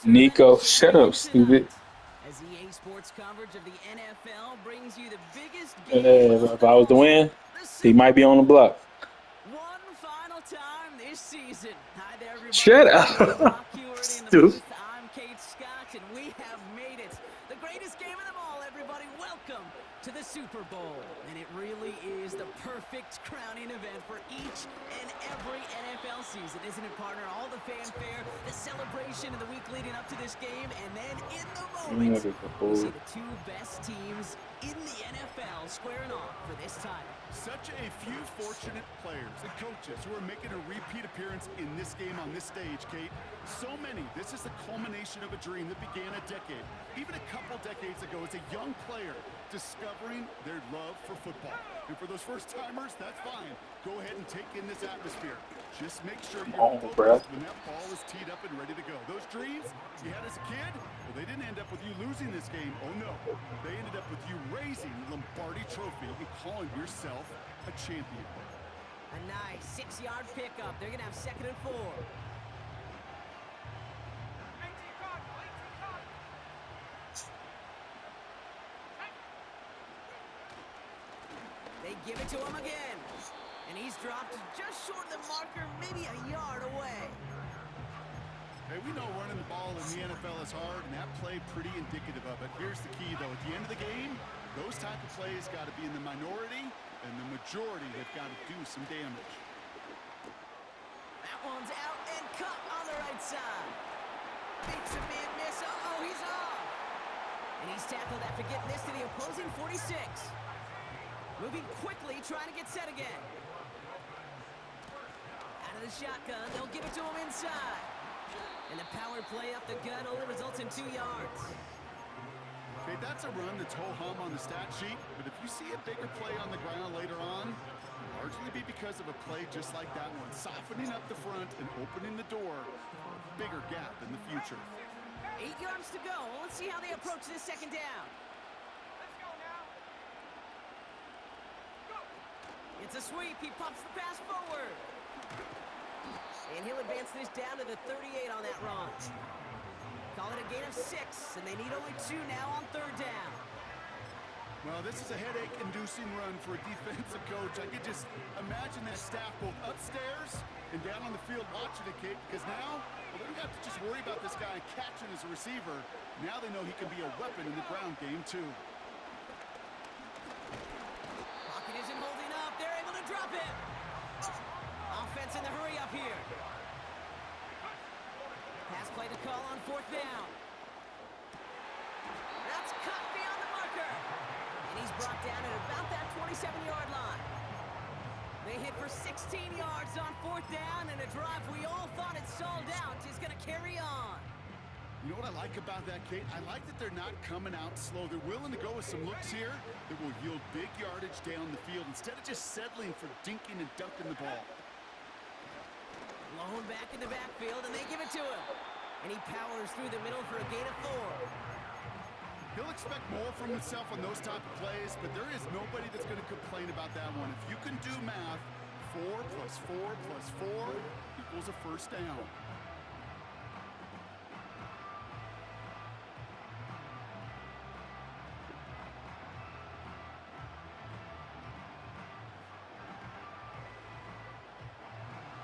Nico, shut up, stupid. As EA Sports coverage of the NFL brings you the biggest game If of I them was to all, win, the he Super might be on the Bowl. block. One final time this season. Hi there, everybody. Shut This is up, Brock Hewitt in the stupid. booth. I'm Kate Scott, and we have made it. The greatest game of them all, everybody. Welcome to the Super Bowl. And it really is the perfect crowning event for each and every NFL season, isn't it, partner? All the fanfare, the celebration in the week leading up to this game, and then in the moment, we see the two best teams in the NFL squaring off for this title. Such a few fortunate players and coaches who are making a repeat appearance in this game on this stage, Kate. So many. This is the culmination of a dream that began a decade, even a couple decades ago, as a young player discovering their love for football. And for those first-timers, that's fine. Go ahead and take in this atmosphere. Just make sure you're focused when that ball is teed up and ready to go. Those dreams you had as a kid, well, they didn't end up with you losing this game. Oh, no. They ended up with you raising the Lombardi Trophy and calling yourself a champion. A nice 6-yard pickup. They're going to have 2nd and 4. They give it to him again. And he's dropped just short of the marker, maybe a yard away. Hey, we know running the ball in the NFL is hard, and that play pretty indicative of it. Here's the key, though. At the end of the game, those type of plays got to be in the minority, and the majority have got to do some damage. That one's out and cut on the right side. Makes a man miss. Uh-oh, he's off. And he's tackled after getting this to the opposing 46. Moving quickly, trying to get set again. Out of the shotgun, they'll give it to him inside. And the power play up the gut only results in 2 yards. Okay, that's a run that's ho-hum on the stat sheet, but if you see a bigger play on the ground later on, it'll largely be because of a play just like that one, softening up the front and opening the door for a bigger gap in the future. 8 yards to go. Let's see how they approach this 2nd down. It's a sweep. He pumps the pass forward. And he'll advance this down to the 38 on that run. Call it a gain of 6, and they need only 2 now on 3rd down. Well, this is a headache-inducing run for a defensive coach. I could just imagine that staff both upstairs and down on the field watching it, Kate, because now, well, they don't have to just worry about this guy catching as a receiver. Now they know he can be a weapon in the ground game, too. Pocket isn't holding up. They're able to drop it. Offense in the hurry up here. Pass play to call on 4th down. That's cut beyond the marker. And he's brought down at about that 27-yard line. They hit for 16 yards on 4th down, and a drive we all thought had stalled out is going to carry on. You know what I like about that, Kate? I like that they're not coming out slow. They're willing to go with some looks here that will yield big yardage down the field instead of just settling for dinking and dunking the ball. Blown back in the backfield, and they give it to him. And he powers through the middle for a gain of 4. He'll expect more from himself on those type of plays, but there is nobody that's going to complain about that one. If you can do math, 4 plus 4 plus 4 equals a 1st down.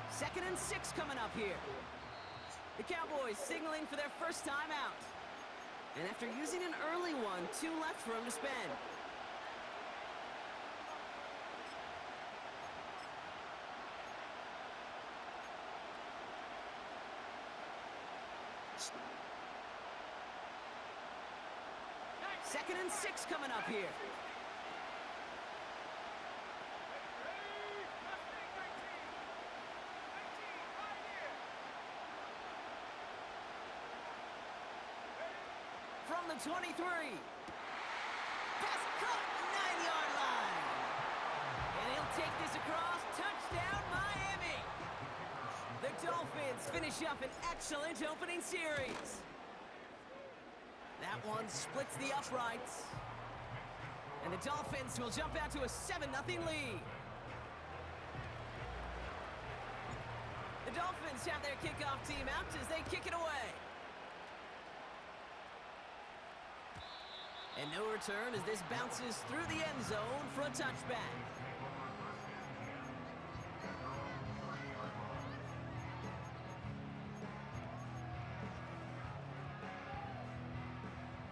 Second and 6 coming up here. The Cowboys signaling for their first time out. And after using an early one, 2 left for him to spend. Second and 6 coming up here. From the 23. Pass caught, 9-yard line. And he'll take this across. Touchdown, Miami. The Dolphins finish up an excellent opening series. That one splits the uprights. And the Dolphins will jump out to a 7-0 lead. The Dolphins have their kickoff team out as they kick it away. And no return as this bounces through the end zone for a touchback.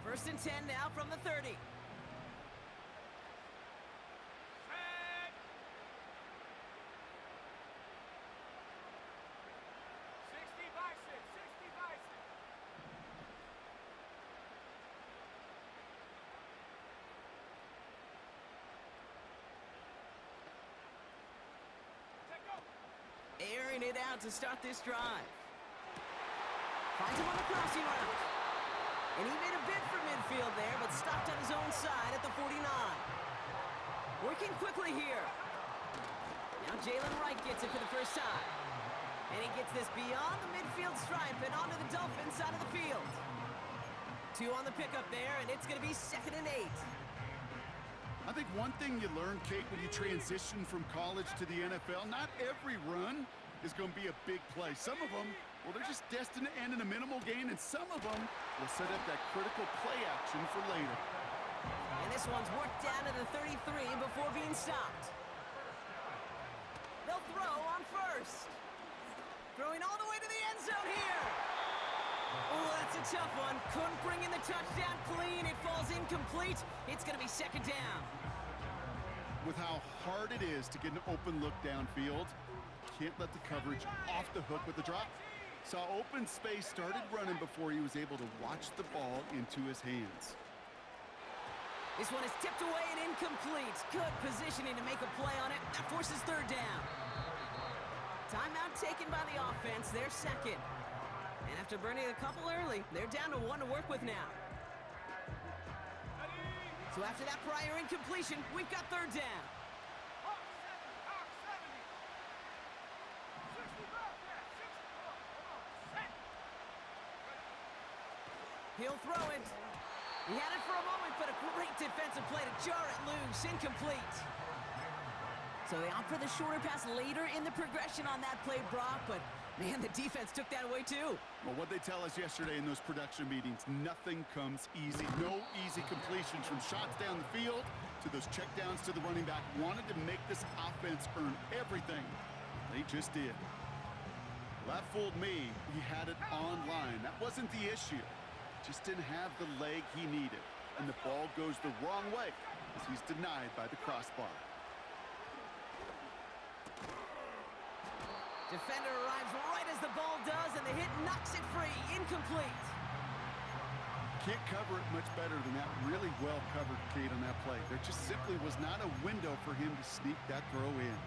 First and 10 now from the 30. Airing it out to start this drive. Finds him on the crossing route. And he made a bid for midfield there, but stopped on his own side at the 49. Working quickly here. Now Jalen Wright gets it for the first time. And he gets this beyond the midfield stripe and onto the Dolphins side of the field. 2 on the pickup there, and it's going to be 2nd and 8. I think one thing you learn, Kate, when you transition from college to the NFL, not every run is going to be a big play. Some of them, well, they're just destined to end in a minimal gain, and some of them will set up that critical play action for later. And this one's worked down to the 33 before being stopped. They'll throw on first. Throwing all the way to the end zone here. Oh, that's a tough one. Couldn't bring in the touchdown clean. It falls incomplete. It's going to be 2nd down. With how hard it is to get an open look downfield, can't let the coverage off the hook with the drop. Saw open space, started running before he was able to watch the ball into his hands. This one is tipped away and incomplete. Good positioning to make a play on it. That forces 3rd down. Timeout taken by the offense. They're 2nd. And after burning a couple early, they're down to 1 to work with now. So after that prior incompletion, we've got 3rd down. He'll throw it. He had it for a moment, but a great defensive play to jar it loose. Incomplete. So they opt for the shorter pass later in the progression on that play, Brock, but man, the defense took that away too. Well, what they tell us yesterday in those production meetings, nothing comes easy. No easy completions from shots down the field to those checkdowns to the running back. Wanted to make this offense earn everything. They just did. Well, that fooled me. He had it online. That wasn't the issue. Just didn't have the leg he needed. And the ball goes the wrong way as he's denied by the crossbar. Defender arrives right as the ball does, and the hit knocks it free. Incomplete. Can't cover it much better than that. Really well covered, Kate, on that play. There just simply was not a window for him to sneak that throw in.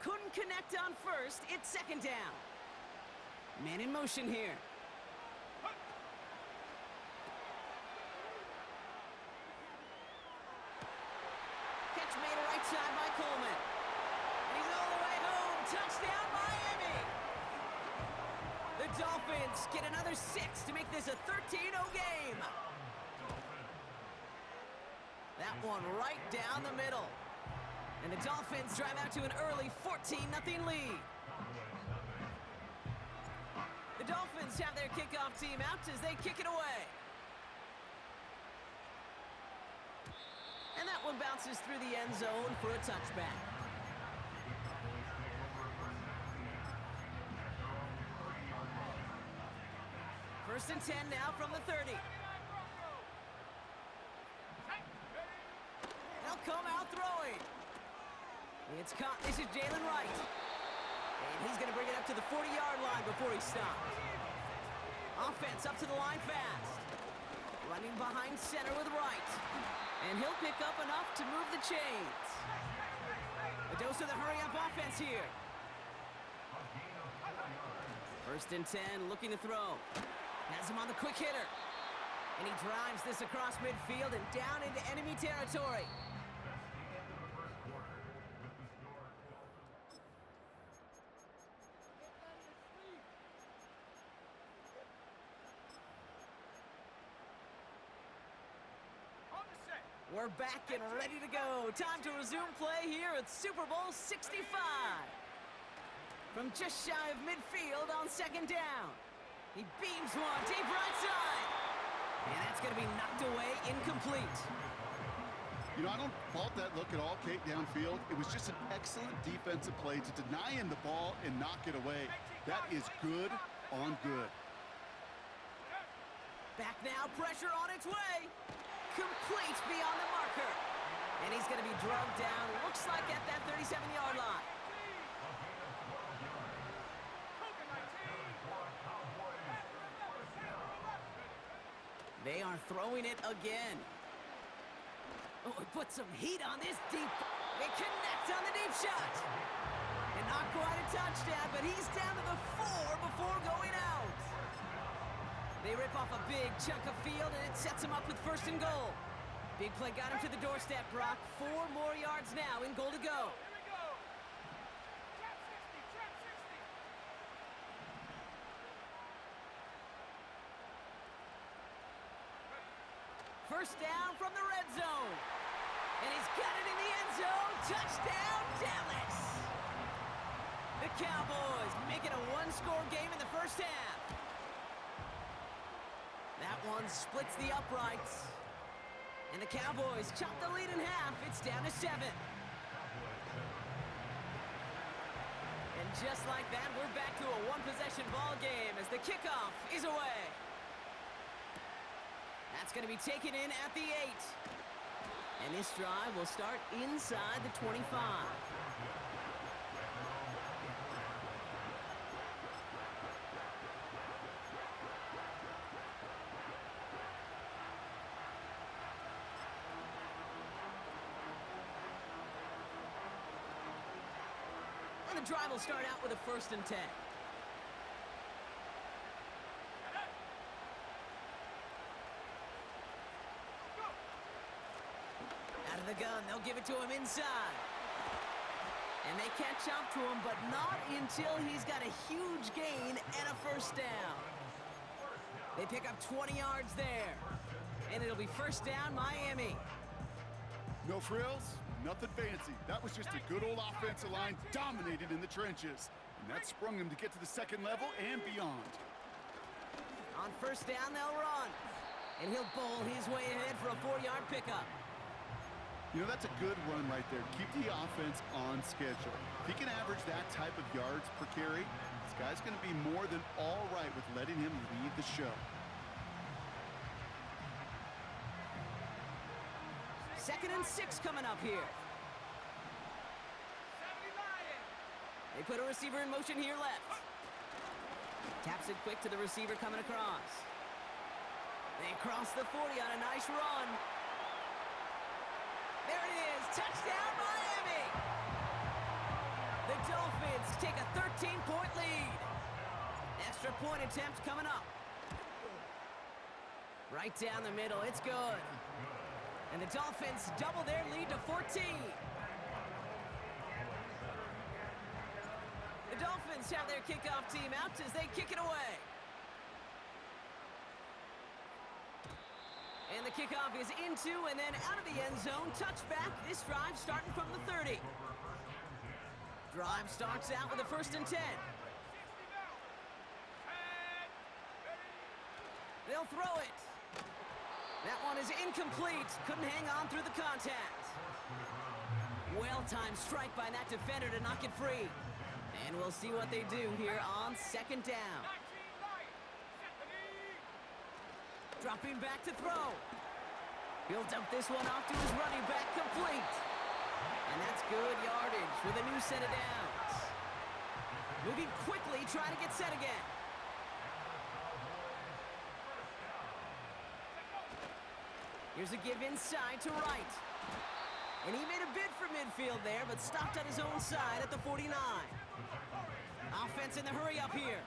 Couldn't connect on first. It's 2nd down. Man in motion here. Catch made right side by Coleman. And he's all the way home. Touchdown, Miami. The Dolphins get another 6 to make this a 13-0 game. That one right down the middle. And the Dolphins drive out to an early 14-0 lead. The Dolphins have their kickoff team out as they kick it away. And that one bounces through the end zone for a touchback. First and 10 now from the 30. They'll come out throwing. It's caught. This is Jalen Wright. And he's going to bring it up to the 40-yard line before he stops. Offense up to the line fast. Running behind center with Wright. And he'll pick up enough to move the chains. A dose of the hurry-up offense here. First and 10, looking to throw. Has him on the quick hitter. And he drives this across midfield and down into enemy territory. We're back and ready to go. Time to resume play here at Super Bowl 65. From just shy of midfield on second down. He beams one deep right side. And that's going to be knocked away, incomplete. You know, I don't fault that look at all, Kate, downfield. It was just an excellent defensive play to deny him the ball and knock it away. That is good on good. Back now, pressure on its way. Complete beyond the marker. And he's going to be drugged down, looks like at that 37-yard line. They are throwing it again. Oh, he put some heat on this deep. They connect on the deep shot. And not quite a touchdown, but he's down to the 4 before going out. They rip off a big chunk of field, and it sets him up with 1st and goal. Big play got him to the doorstep, Brock. 4 more yards now in goal to go. First down from the red zone. And he's got it in the end zone. Touchdown, Dallas. The Cowboys make it a one-score game in the first half. That one splits the uprights. And the Cowboys chop the lead in half. It's down to 7. And just like that, we're back to a one-possession ball game as the kickoff is away. That's going to be taken in at the 8. And this drive will start inside the 25. And the drive will start out with a 1st and 10. The gun, they'll give it to him inside. And they catch up to him, but not until he's got a huge gain and a 1st down. They pick up 20 yards there. And it'll be 1st down, Miami. No frills, nothing fancy. That was just a good old offensive line dominated in the trenches. And that sprung him to get to the 2nd level and beyond. On 1st down, they'll run. And he'll bowl his way ahead for a 4-yard pickup. You know, that's a good run right there. Keep the offense on schedule. If he can average that type of yards per carry, this guy's going to be more than all right with letting him lead the show. 2nd and 6 coming up here. They put a receiver in motion here left. Taps it quick to the receiver coming across. They cross the 40 on a nice run. There it is, touchdown Miami! The Dolphins take a 13-point lead. Extra point attempt coming up. Right down the middle, it's good. And the Dolphins double their lead to 14. The Dolphins have their kickoff team out as they kick it away. And the kickoff is into and then out of the end zone. Touchback. This drive starting from the 30. Drive starts out with a 1st and 10. They'll throw it. That one is incomplete. Couldn't hang on through the contact. Well-timed strike by that defender to knock it free. And we'll see what they do here on 2nd down. Dropping back to throw. He'll dump this one off to his running back, complete. And that's good yardage with a new set of downs. Moving quickly, trying to get set again. Here's a give inside to right. And he made a bid for midfield there, but stopped on his own side at the 49. Offense in the hurry up here.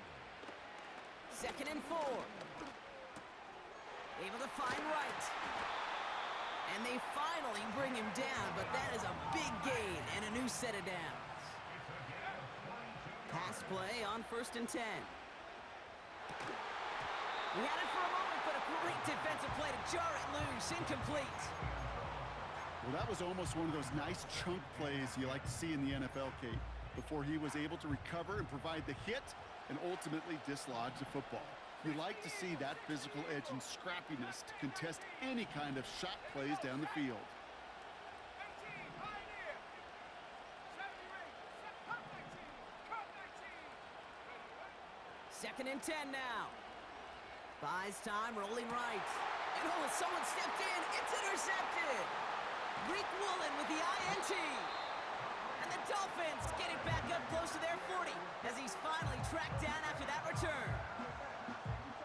2nd and 4. Able to find right. And they finally bring him down, but that is a big gain and a new set of downs. Pass play on 1st and 10. We had it for a moment, but a great defensive play to jar it loose. Incomplete. Well, that was almost one of those nice chunk plays you like to see in the NFL, Kate, before he was able to recover and provide the hit and ultimately dislodge the football. You like to see that physical edge and scrappiness to contest any kind of shot plays down the field. Second and 10 now. Buys time, rolling right. And oh, someone stepped in. It's intercepted. Greek Woolen with the INT. And the Dolphins get it back up close to their 40 as he's finally tracked down after that return.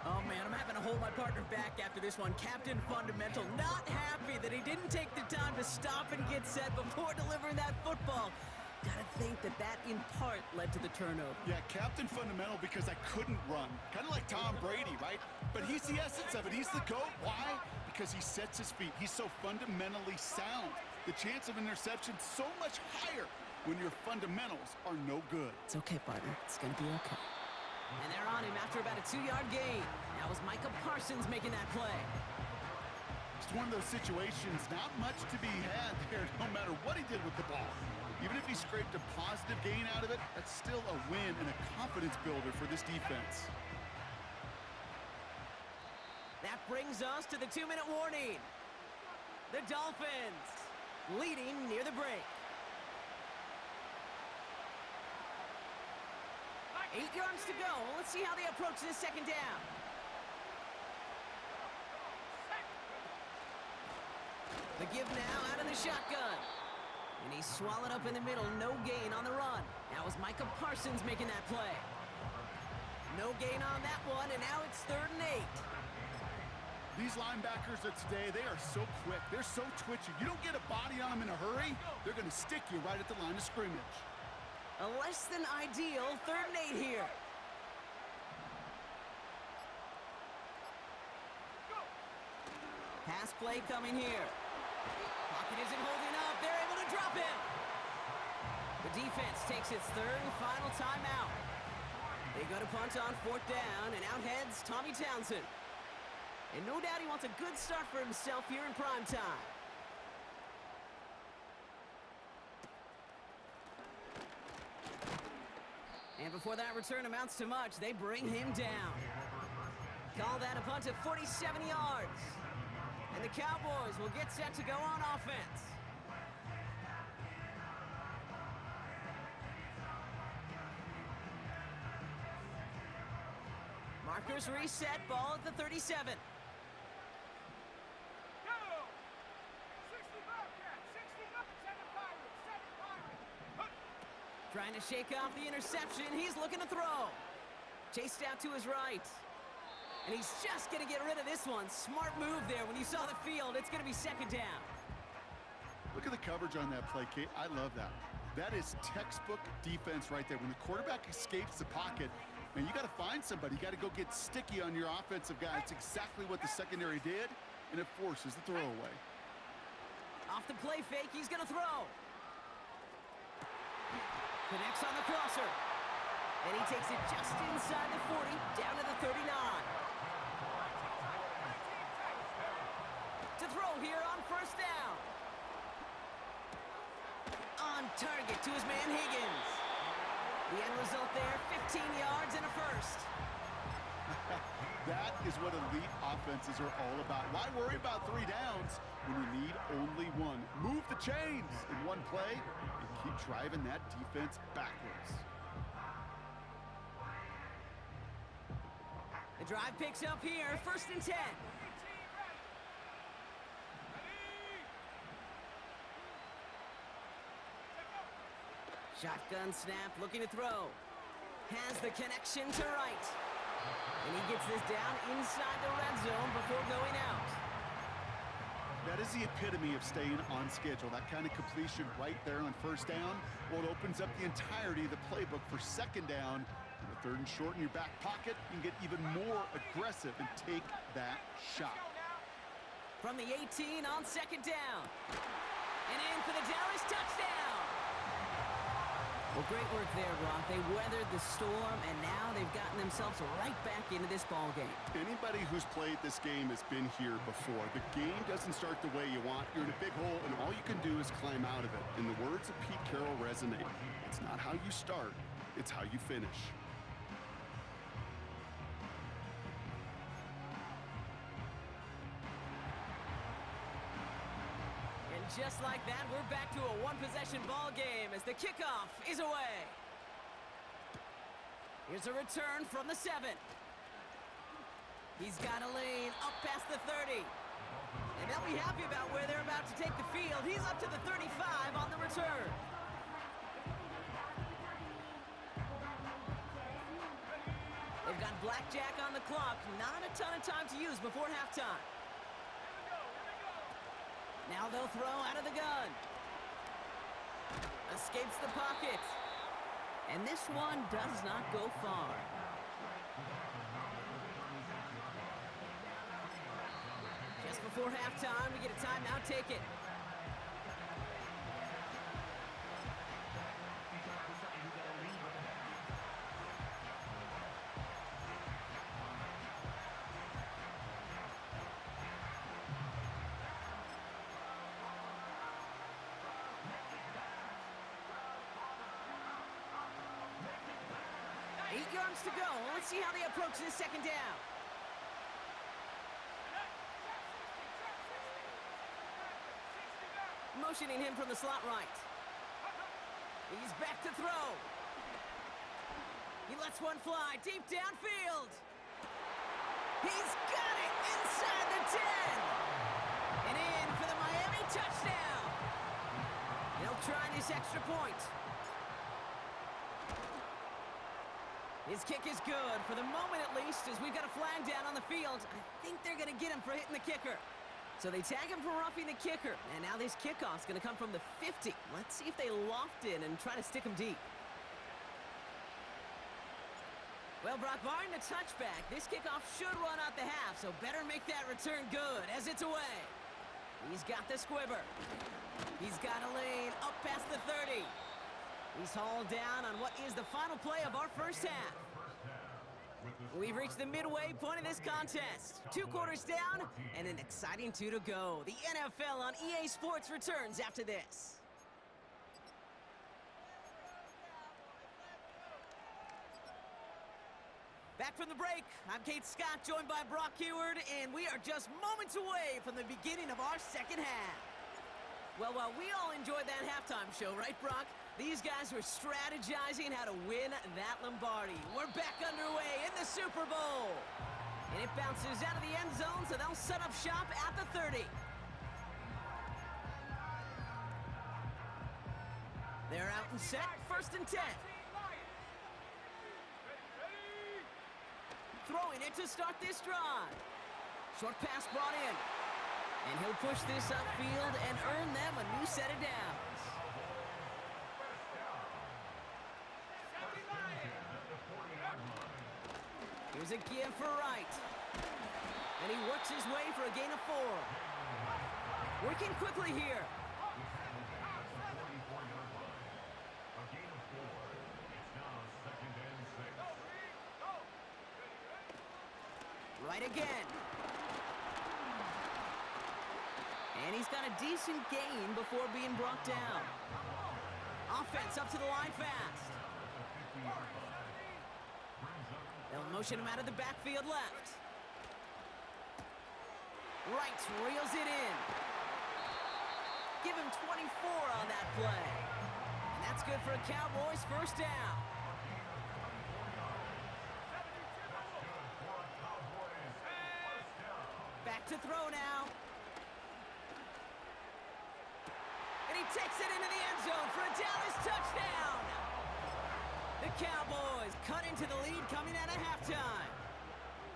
Oh, man, I'm having to hold my partner back after this one. Captain Fundamental not happy that he didn't take the time to stop and get set before delivering that football. Gotta think that in part led to the turnover. Yeah, Captain Fundamental because I couldn't run. Kind of like Tom Brady, right? But he's the essence of it. He's the GOAT. Why? Because he sets his feet. He's so fundamentally sound. The chance of interception so much higher when your fundamentals are no good. It's okay, partner. It's gonna be okay. And they're on him after about a 2-yard gain. That was Micah Parsons making that play. It's one of those situations, not much to be had there, no matter what he did with the ball. Even if he scraped a positive gain out of it, that's still a win and a confidence builder for this defense. That brings us to the 2-minute warning. The Dolphins leading near the break. 8 yards to go. Let's see how they approach this second down. The give now out of the shotgun. And he's swallowed up in the middle. No gain on the run. That was Micah Parsons making that play. No gain on that one, and now it's 3rd and 8. These linebackers of today, they are so quick. They're so twitchy. You don't get a body on them in a hurry, they're going to stick you right at the line of scrimmage. A less than ideal 3rd and 8 here. Pass play coming here. Pocket isn't holding up. They're able to drop him. The defense takes its 3rd and final timeout. They go to punt on 4th down, and out heads Tommy Townsend. And no doubt he wants a good start for himself here in prime time. And before that return amounts to much, they bring him down. Call that a punt of 47 yards. And the Cowboys will get set to go on offense. Markers reset, ball at the 37. Trying to shake off the interception. He's looking to throw. Chased out to his right. And he's just going to get rid of this one. Smart move there. When you saw the field, it's going to be 2nd down. Look at the coverage on that play, Kate. I love that. That is textbook defense right there. When the quarterback escapes the pocket, man, you got to find somebody. You got to go get sticky on your offensive guy. It's exactly what the secondary did, and it forces the throwaway. Off the play fake, he's going to throw. Connects on the crosser. And he takes it just inside the 40, down to the 39. To throw here on 1st down. On target to his man Higgins. The end result there, 15 yards and a 1st. That is what elite offenses are all about. Why worry about 3 downs when you need only 1? Move the chains in one play and keep driving that defense backwards. The drive picks up here, 1st and 10. Shotgun snap, looking to throw. Has the connection to right. And he gets this down inside the red zone before going out. That is the epitome of staying on schedule. That kind of completion right there on 1st down. Well, it opens up the entirety of the playbook for 2nd down. And the 3rd and short in your back pocket, you can get even more aggressive and take that shot. From the 18 on 2nd down. And in for the Dallas touchdown. Well, great work there, Brock. They weathered the storm, and now they've gotten themselves right back into this ball game. Anybody who's played this game has been here before. The game doesn't start the way you want. You're in a big hole, and all you can do is climb out of it. And the words of Pete Carroll resonate. It's not how you start, it's how you finish. And just like that, we're back to a one-possession ball game as the kickoff is away. Here's a return from the 7. He's got a lane up past the 30. And they'll be happy about where they're about to take the field. He's up to the 35 on the return. They've got blackjack on the clock. Not a ton of time to use before halftime. Now they'll throw out of the gun. Escapes the pocket. And this one does not go far. Just before halftime, we get a timeout, take it. To go. Let's see how they approach this second down. Motioning him from the slot right. He's back to throw. He lets one fly deep downfield. He's got it inside the 10. And in for the Miami touchdown. They'll try this extra point. His kick is good, for the moment at least, as we've got a flag down on the field. I think they're going to get him for hitting the kicker. So they tag him for roughing the kicker, and now this kickoff's going to come from the 50. Let's see if they loft in and try to stick him deep. Well, Brock, barring the touchback, this kickoff should run out the half, so better make that return good as it's away. He's got the squibber. He's got a lane up past the 30. He's hauled down on what is the final play of our first half. We've reached the midway point of this contest. 2 quarters down and an exciting 2 to go. The NFL on EA Sports returns after this. Back from the break, I'm Kate Scott, joined by Brock Heward, and we are just moments away from the beginning of our second half. Well, while we all enjoyed that halftime show, right, Brock? These guys were strategizing how to win that Lombardi. We're back underway in the Super Bowl. And it bounces out of the end zone, so they'll set up shop at the 30. They're out and set, 1st and 10. Throwing it to start this drive. Short pass brought in. And he'll push this upfield and earn them a new set of downs. Here's a give for Wright. And he works his way for a gain of 4. Working quickly here. Right again. And he's got a decent gain before being brought down. Offense up to the line fast. They'll motion him out of the backfield left. Wright reels it in. Give him 24 on that play. And that's good for a Cowboys first down. Back to throw now. And he takes it into the end zone for a Dallas touchdown. The Cowboys cut into the lead coming out of halftime.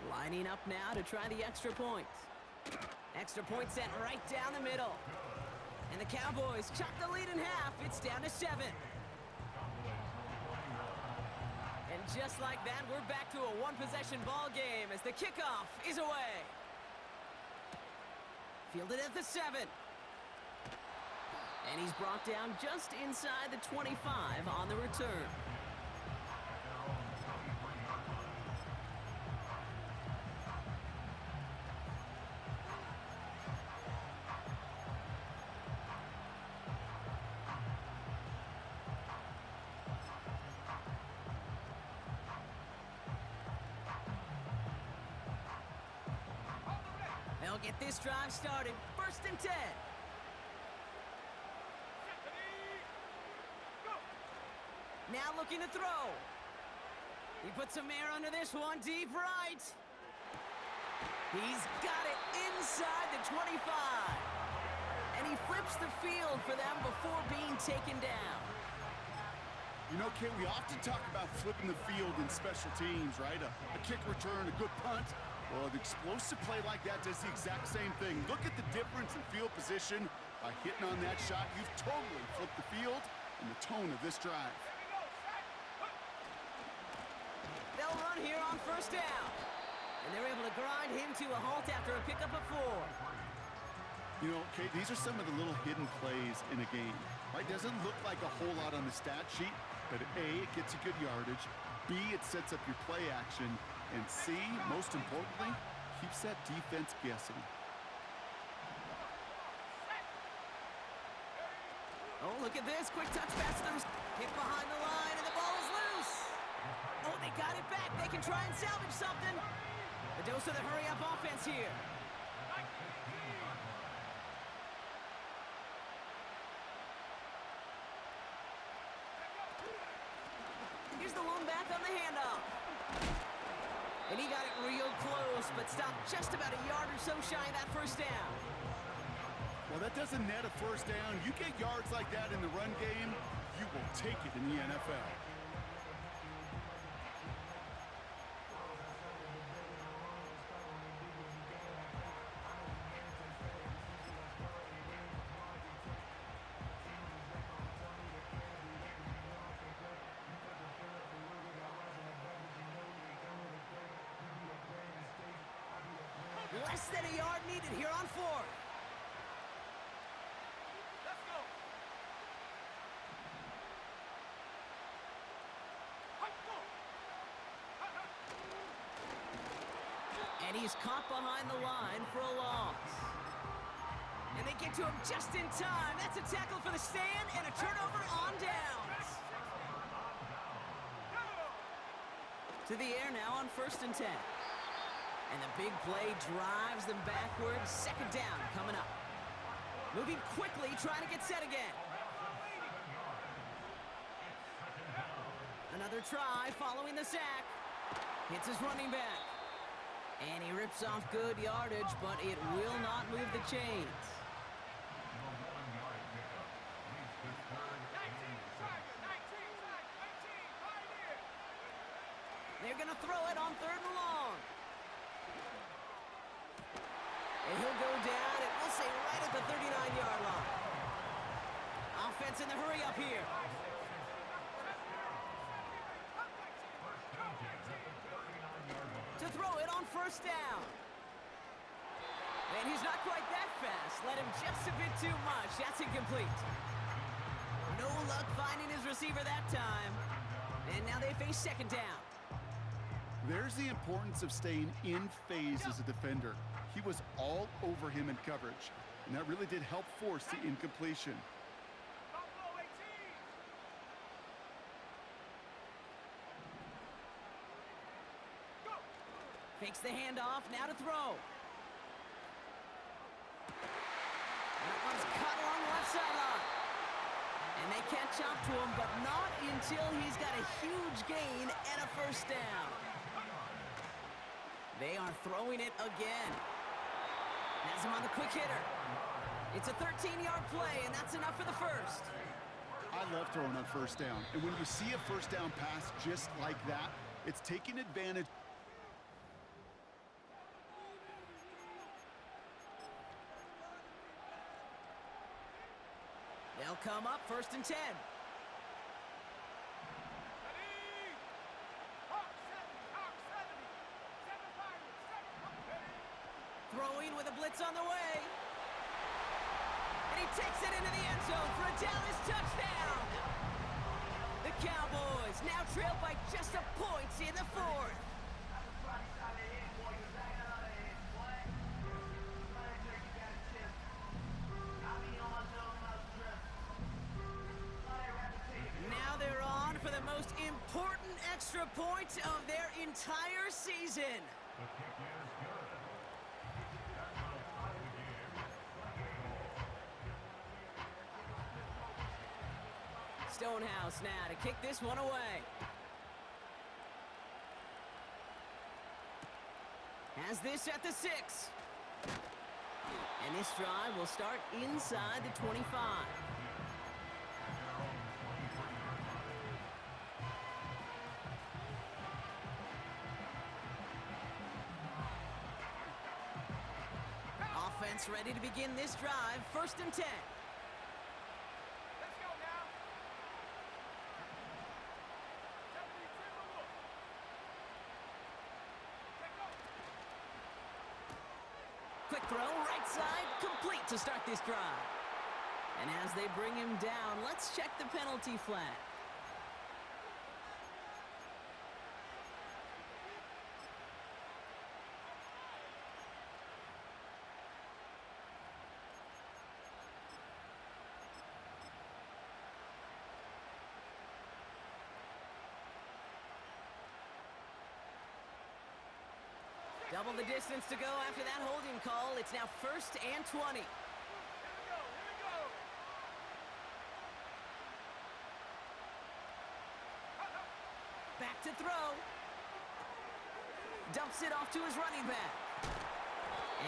Lining up now to try the extra point. Extra point sent right down the middle. And the Cowboys chop the lead in half. It's down to 7. And just like that, we're back to a one-possession ball game as the kickoff is away. Fielded at the 7. And And he's brought down just inside the 25 on the return. They'll get this drive started. 1st and 10. Now looking to throw. He puts some air under this one, deep right. He's got it inside the 25. And he flips the field for them before being taken down. You know, Kate, we often talk about flipping the field in special teams, right? A kick return, a good punt. Well, an explosive play like that does the exact same thing. Look at the difference in field position. By hitting on that shot, you've totally flipped the field and the tone of this drive. They'll run here on 1st down. And they're able to grind him to a halt after a pickup of 4. You know, Kate, these are some of the little hidden plays in a game, right? Doesn't look like a whole lot on the stat sheet, but A, it gets you good yardage. B, it sets up your play action. And C, most importantly, keeps that defense guessing. Oh, look at this. Quick touch pass to them. Hit behind the line, and the ball is loose. Oh, they got it back. They can try and salvage something. The dose of the hurry-up offense here. Here's the lone back on the handoff. And he got it real close, but stopped just about a yard or so shy of that 1st down. Well, that doesn't net a 1st down. You get yards like that in the run game, you will take it in the NFL. Less than a yard needed here on 4th. Let's go. And he's caught behind the line for a loss. And they get to him just in time. That's a tackle for the stand and a turnover on downs. To the air now on 1st and 10. And the big play drives them backwards. 2nd down coming up. Moving quickly, trying to get set again. Another try following the sack. Hits his running back. And he rips off good yardage, but it will not move the chains. They're going to throw it on 3rd and long. And he'll go down, and we'll say right at the 39-yard line. Offense in the hurry up here. To throw it on 1st down. And he's not quite that fast. Let him just a bit too much. That's incomplete. No luck finding his receiver that time. And now they face 2nd down. There's the importance of staying in phase as a defender. He was all over him in coverage, and that really did help force the incompletion. Fakes the handoff, now to throw. That one's cut along the left sideline. And they catch up to him, but not until he's got a huge gain and a 1st down. They are throwing it again. Has him on the quick hitter. It's a 13-yard play, and that's enough for the 1st. I love throwing on 1st down. And when you see a 1st down pass just like that, it's taking advantage. They'll come up 1st and 10. Throwing with a blitz on the way. And he takes it into the end zone for a extra point of their entire season. Stonehouse now to kick this one away. Has this at the 6. And this drive will start inside the 25. Offense ready to begin this drive. 1st and 10. Quick throw, right side, complete to start this drive. And as they bring him down, let's check the penalty flag. Double the distance to go after that holding call. It's now 1st and 20. Back to throw. Dumps it off to his running back.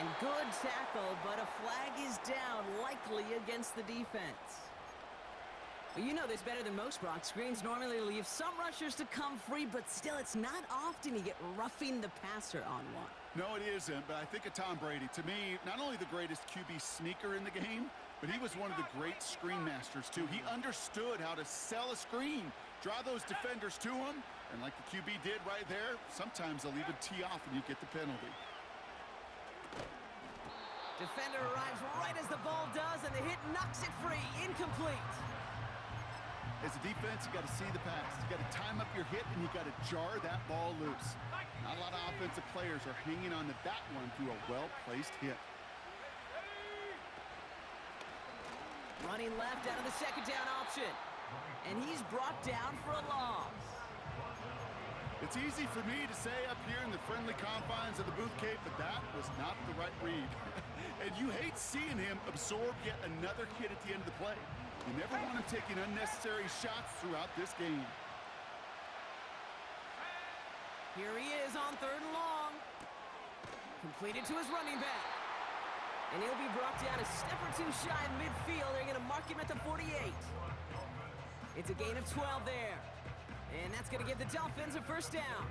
And good tackle, but a flag is down, likely against the defense. Well, you know this better than most, Brock. Screens normally leave some rushers to come free, but still, it's not often you get roughing the passer on one. No, it isn't, but I think of Tom Brady. To me, not only the greatest QB sneaker in the game, but he was one of the great screen masters, too. He understood how to sell a screen, draw those defenders to him, and like the QB did right there, sometimes they'll even tee off and you get the penalty. Defender arrives right as the ball does, and the hit knocks it free. Incomplete. As a defense, you got to see the pass. You got to time up your hit, and you got to jar that ball loose. Not a lot of offensive players are hanging on to that one through a well-placed hit. Running left out of the 2nd down option. And he's brought down for a loss. It's easy for me to say up here in the friendly confines of the booth, Kate, but that was not the right read. And you hate seeing him absorb yet another hit at the end of the play. You never want him taking unnecessary shots throughout this game. Here he is on 3rd and long. Completed to his running back. And he'll be brought down a step or two shy of midfield. They're going to mark him at the 48. It's a gain of 12 there. And that's going to give the Dolphins a 1st down.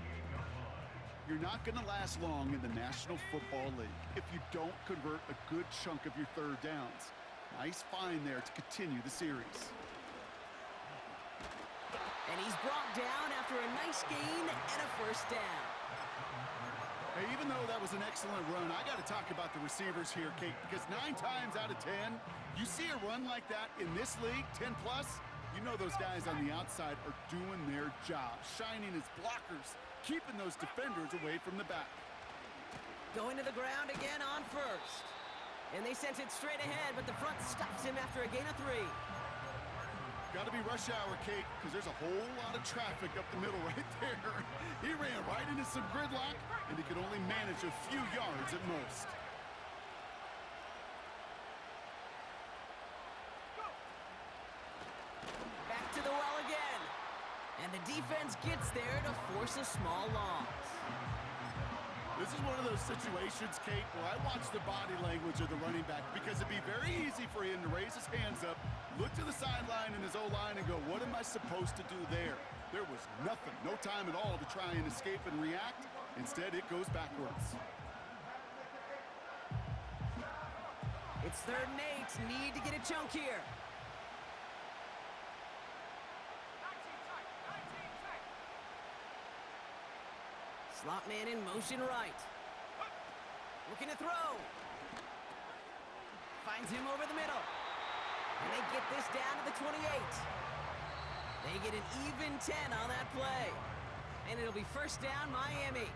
You're not going to last long in the National Football League if you don't convert a good chunk of your 3rd downs. Nice find there to continue the series. And he's brought down after a nice gain and a 1st down. Hey, even though that was an excellent run, I got to talk about the receivers here, Kate, because 9 times out of 10, you see a run like that in this league, 10+, you know those guys on the outside are doing their job, shining as blockers, keeping those defenders away from the back. Going to the ground again on 1st. And they sent it straight ahead, but the front stops him after a gain of 3. Got to be rush hour, Kate, because there's a whole lot of traffic up the middle right there. He ran right into some gridlock, and he could only manage a few yards at most. Back to the well again. And the defense gets there to force a small loss. This is one of those situations, Kate, where I watch the body language of the running back because it'd be very easy for him to raise his hands up, look to the sideline in his O-line and go, what am I supposed to do there? There was nothing, no time at all to try and escape and react. Instead, it goes backwards. It's 3rd and 8. Need to get a chunk here. Slot man in motion right. Looking to throw. Finds him over the middle. And they get this down to the 28. They get an even 10 on that play. And it'll be 1st down, Miami.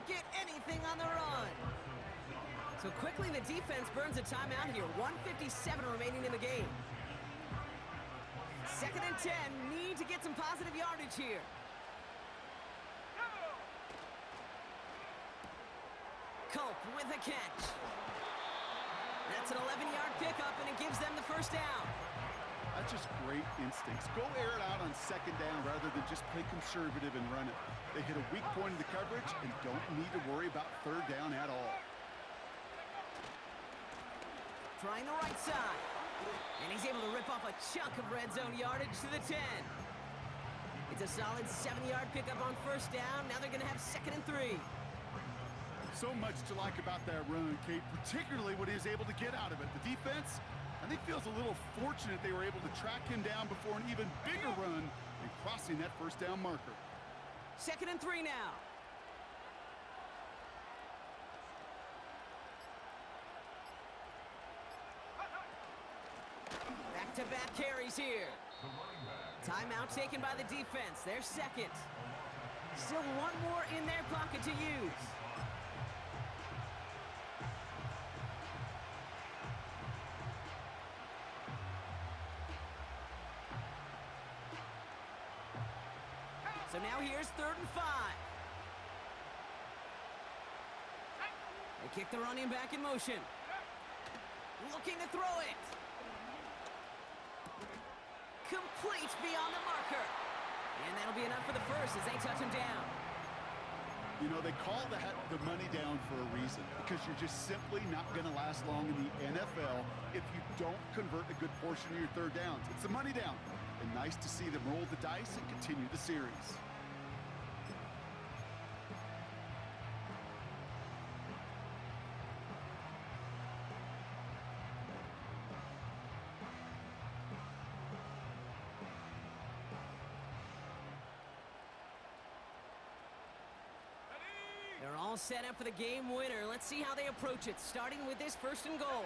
get anything on the run. So quickly the defense burns a timeout here. 1:57 remaining in the game. 2nd and 10. Need to get some positive yardage here. Culp with a catch. That's an 11-yard pickup, and it gives them the first down. That's just great instincts. Go air it out on 2nd down rather than just play conservative and run it. They hit a weak point in the coverage and don't need to worry about 3rd down at all. Trying the right side. And he's able to rip off a chunk of red zone yardage to the 10. It's a solid 7-yard pickup on 1st down. Now they're going to have 2nd and 3. So much to like about that run, Kate, particularly what he was able to get out of it. The defense, I think, feels a little fortunate they were able to track him down before an even bigger run and crossing that 1st down marker. 2nd and 3 now. Back-to-back carries here. Timeout taken by the defense. Their 2nd. Still one more in their pocket to use. So now here's 3rd and 5. They kick the running back in motion. Looking to throw it. Complete beyond the marker. And that'll be enough for the first as they touch him down. You know, they call the money down for a reason, because you're just simply not going to last long in the NFL if you don't convert a good portion of your 3rd downs. It's the money down. And nice to see them roll the dice and continue the series. They're all set up for the game winner. Let's see how they approach it, starting with this 1st and goal.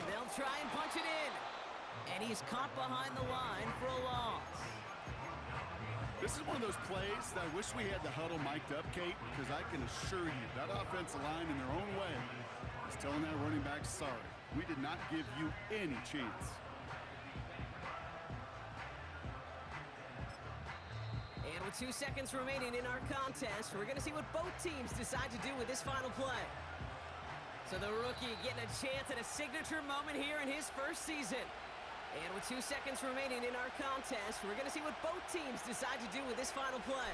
They'll try and punch it in. And he's caught behind the line for a loss. This is one of those plays that I wish we had the huddle mic'd up, Kate, because I can assure you that offensive line in their own way is telling that running back, sorry, we did not give you any chance. And with 2 seconds remaining in our contest, we're going to see what both teams decide to do with this final play. So the rookie getting a chance at a signature moment here in his 1st season. And with 2 seconds remaining in our contest, we're going to see what both teams decide to do with this final play.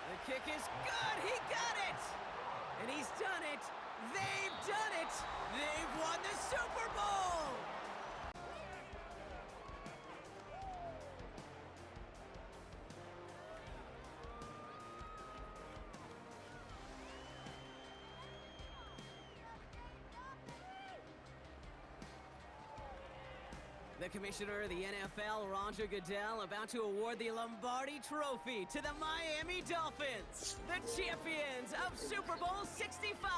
The kick is good. He got it. And he's done it. They've done it. They've won the Super Bowl. The commissioner of the NFL, Roger Goodell, about to award the Lombardi Trophy to the Miami Dolphins, the champions of Super Bowl 65.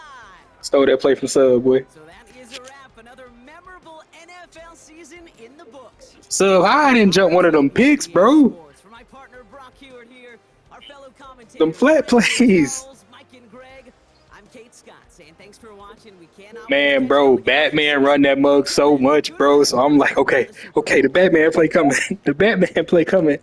Stole that play from Subway. So that is a wrap. Another memorable NFL season in the books. Sub, I didn't jump one of them picks, bro. For my partner Brock Hewitt here, our fellow commentators, Them flat plays. Mike and Greg, I'm Kate Scott saying thanks for watching. We cannot Man, bro, Batman run that mug so much, bro. So I'm like, okay, the Batman play coming. The Batman play coming.